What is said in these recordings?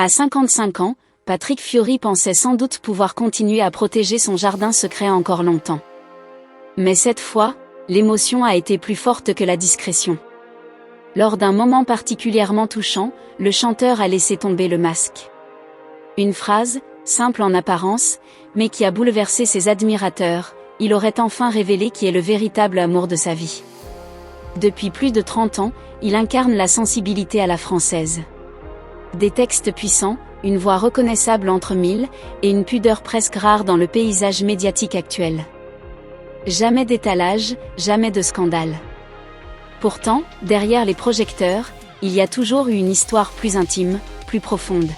À 55 ans, Patrick Fiori pensait sans doute pouvoir continuer à protéger son jardin secret encore longtemps. Mais cette fois, l'émotion a été plus forte que la discrétion. Lors d'un moment particulièrement touchant, le chanteur a laissé tomber le masque. Une phrase, simple en apparence, mais qui a bouleversé ses admirateurs, il aurait enfin révélé qui est le véritable amour de sa vie. Depuis plus de 30 ans, il incarne la sensibilité à la française. Des textes puissants, une voix reconnaissable entre mille, et une pudeur presque rare dans le paysage médiatique actuel. Jamais d'étalage, jamais de scandale. Pourtant, derrière les projecteurs, il y a toujours eu une histoire plus intime, plus profonde.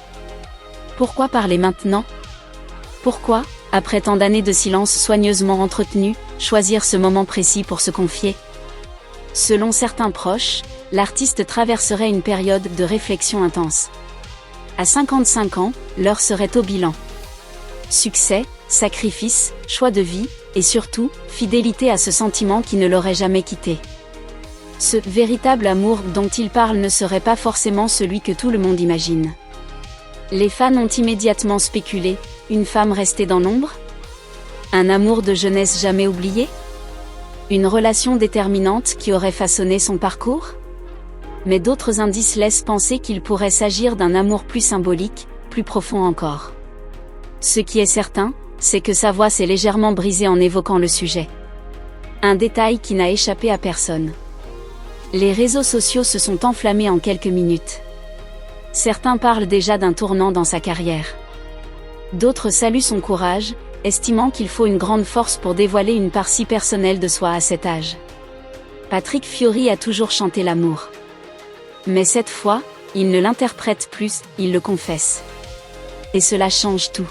Pourquoi parler maintenant ? Pourquoi, après tant d'années de silence soigneusement entretenu, choisir ce moment précis pour se confier ? Selon certains proches, l'artiste traverserait une période de réflexion intense. À 55 ans, l'heure serait au bilan. Succès, sacrifice, choix de vie, et surtout, fidélité à ce sentiment qui ne l'aurait jamais quitté. Ce véritable amour dont il parle ne serait pas forcément celui que tout le monde imagine. Les fans ont immédiatement spéculé, une femme restée dans l'ombre ? Un amour de jeunesse jamais oublié ? Une relation déterminante qui aurait façonné son parcours ? Mais d'autres indices laissent penser qu'il pourrait s'agir d'un amour plus symbolique, plus profond encore. Ce qui est certain, c'est que sa voix s'est légèrement brisée en évoquant le sujet. Un détail qui n'a échappé à personne. Les réseaux sociaux se sont enflammés en quelques minutes. Certains parlent déjà d'un tournant dans sa carrière. D'autres saluent son courage, estimant qu'il faut une grande force pour dévoiler une part si personnelle de soi à cet âge. Patrick Fiori a toujours chanté l'amour. Mais cette fois, il ne l'interprète plus, il le confesse. Et cela change tout.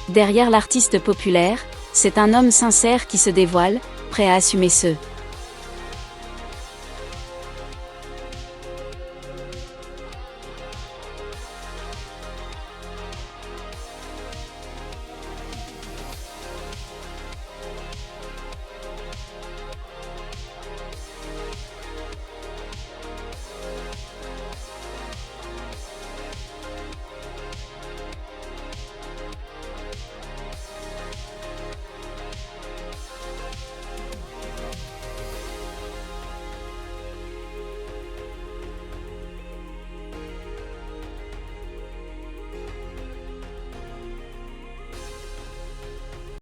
Derrière l'artiste populaire, c'est un homme sincère qui se dévoile, prêt à assumer ce